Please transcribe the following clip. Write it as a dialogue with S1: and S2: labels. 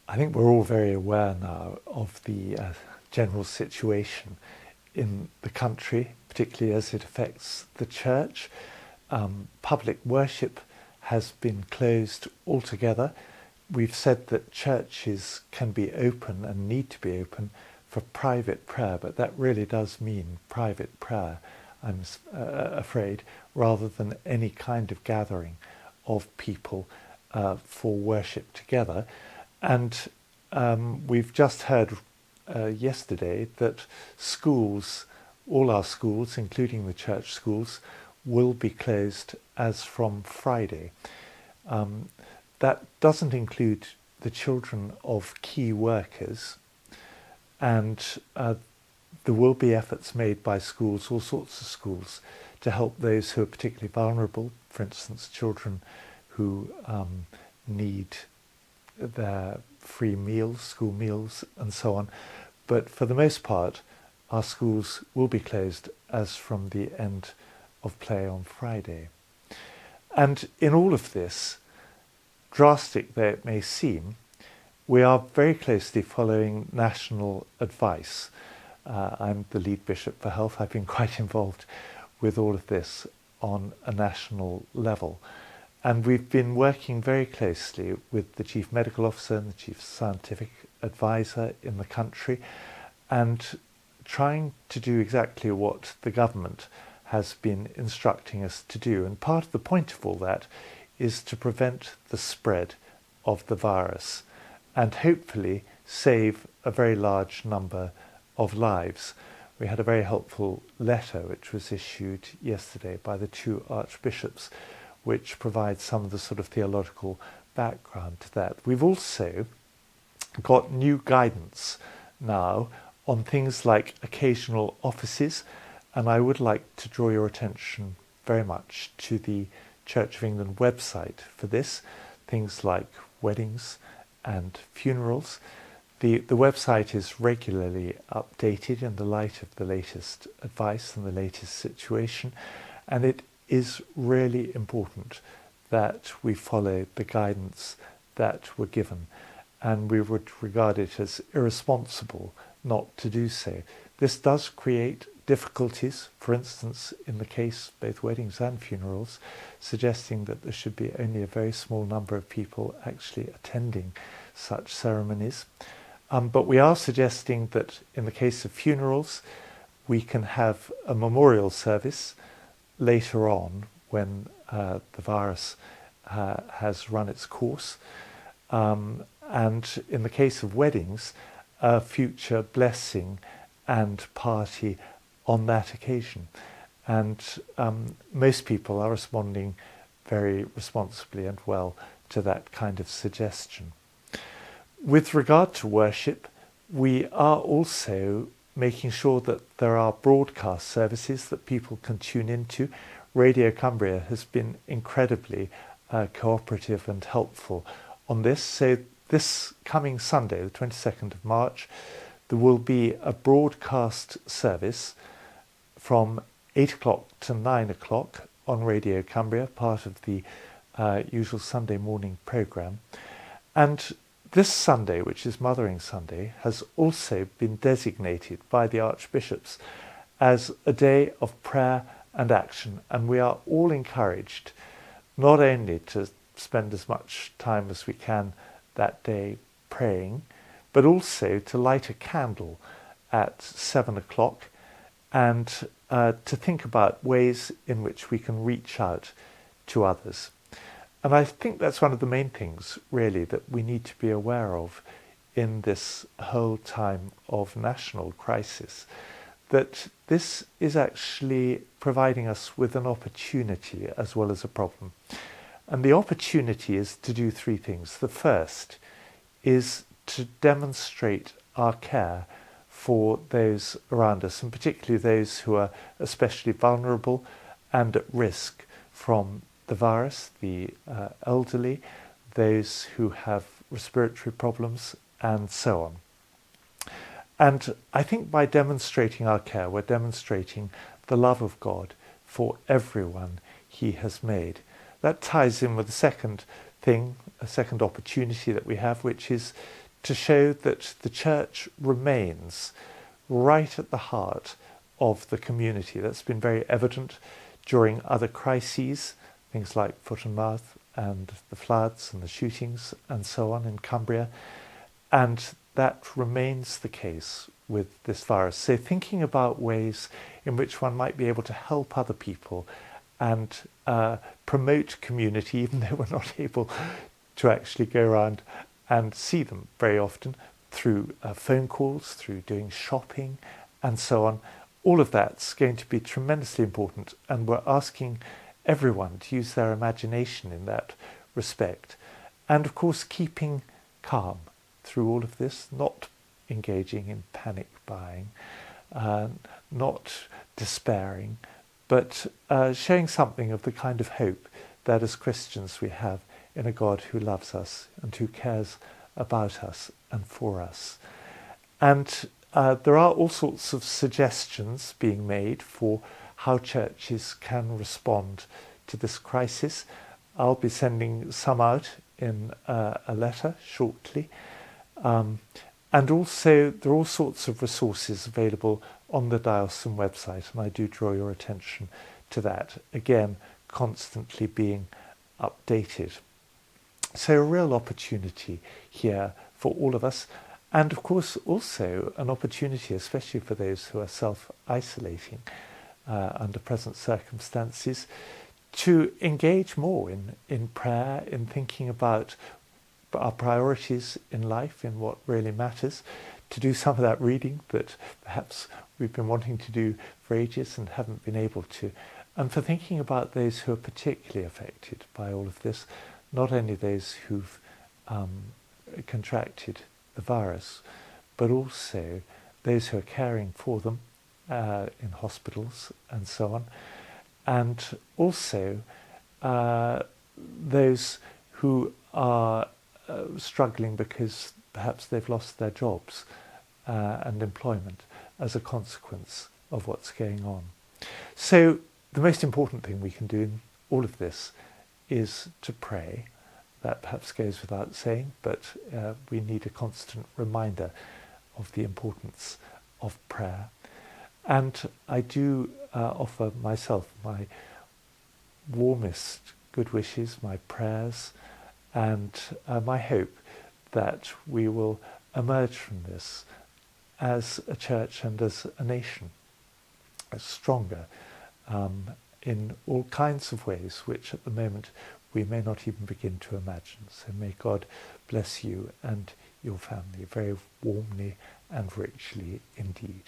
S1: I think we're all very aware now of the general situation in the country, particularly as it affects the church. Public worship has been closed altogether. We've said that churches can be open and need to be open for private prayer, but that really does mean private prayer, I'm afraid, rather than any kind of gathering of people for worship together. And we've just heard yesterday that schools, all our schools, including the church schools, will be closed as from Friday. That doesn't include the children of key workers, and there will be efforts made by schools, all sorts of schools, to help those who are particularly vulnerable, for instance, children who need their free meals, school meals, and so on. But for the most part, our schools will be closed as from the end of play on Friday. And in all of this, drastic though it may seem, we are very closely following national advice. I'm the lead Bishop for Health. I've been quite involved with all of this on a national level. And we've been working very closely with the Chief Medical Officer and the Chief Scientific Advisor in the country, and trying to do exactly what the government has been instructing us to do. And part of the point of all that is to prevent the spread of the virus and hopefully save a very large number of lives. We had a very helpful letter which was issued yesterday by the two archbishops, which provides some of the sort of theological background to that. We've also got new guidance now on things like occasional offices, and I would like to draw your attention very much to the Church of England website for this, things like weddings and funerals. The website is regularly updated in the light of the latest advice and the latest situation, and it is really important that we follow the guidance that we're given, and we would regard it as irresponsible not to do so. This does create difficulties, for instance, in the case of both weddings and funerals, suggesting that there should be only a very small number of people actually attending such ceremonies. But we are suggesting that in the case of funerals, we can have a memorial service later on when the virus has run its course. And in the case of weddings, a future blessing and party on that occasion. And most people are responding very responsibly and well to that kind of suggestion. With regard to worship, we are also making sure that there are broadcast services that people can tune into. Radio Cumbria has been incredibly cooperative and helpful on this. So this coming Sunday, the 22nd of March, there will be a broadcast service from 8 o'clock to 9 o'clock on Radio Cumbria, part of the usual Sunday morning programme. And this Sunday, which is Mothering Sunday, has also been designated by the archbishops as a day of prayer and action. And we are all encouraged not only to spend as much time as we can that day praying, but also to light a candle at 7 o'clock and to think about ways in which we can reach out to others. And I think that's one of the main things, really, that we need to be aware of in this whole time of national crisis, that this is actually providing us with an opportunity as well as a problem. And the opportunity is to do three things. The first is to demonstrate our care for those around us, and particularly those who are especially vulnerable and at risk from the virus, the elderly, those who have respiratory problems, and so on. And I think by demonstrating our care, we're demonstrating the love of God for everyone He has made. That ties in with the second thing, a second opportunity that we have, which is to show that the church remains right at the heart of the community. That's been very evident during other crises, things like foot and mouth and the floods and the shootings and so on in Cumbria. And that remains the case with this virus. So thinking about ways in which one might be able to help other people and promote community, even though we're not able to actually go around and see them very often, through phone calls, through doing shopping and so on. All of that's going to be tremendously important, and we're asking everyone to use their imagination in that respect. And of course, keeping calm through all of this, not engaging in panic buying, not despairing, but showing something of the kind of hope that as Christians we have in a God who loves us and who cares about us and for us. And there are all sorts of suggestions being made for how churches can respond to this crisis. I'll be sending some out in a letter shortly. And also there are all sorts of resources available on the diocesan website, and I do draw your attention to that. Again, constantly being updated. So a real opportunity here for all of us, and of course also an opportunity, especially for those who are self-isolating under present circumstances, to engage more in prayer, in thinking about our priorities in life, in what really matters, to do some of that reading that perhaps we've been wanting to do for ages and haven't been able to, and for thinking about those who are particularly affected by all of this, not only those who've contracted the virus, but also those who are caring for them in hospitals and so on, and also those who are struggling because perhaps they've lost their jobs and employment as a consequence of what's going on. So the most important thing we can do in all of this is to pray. That perhaps goes without saying, but we need a constant reminder of the importance of prayer. And I do offer myself my warmest good wishes, my prayers, and my hope that we will emerge from this as a church and as a nation, as stronger in all kinds of ways, which at the moment we may not even begin to imagine. So may God bless you and your family very warmly and richly indeed.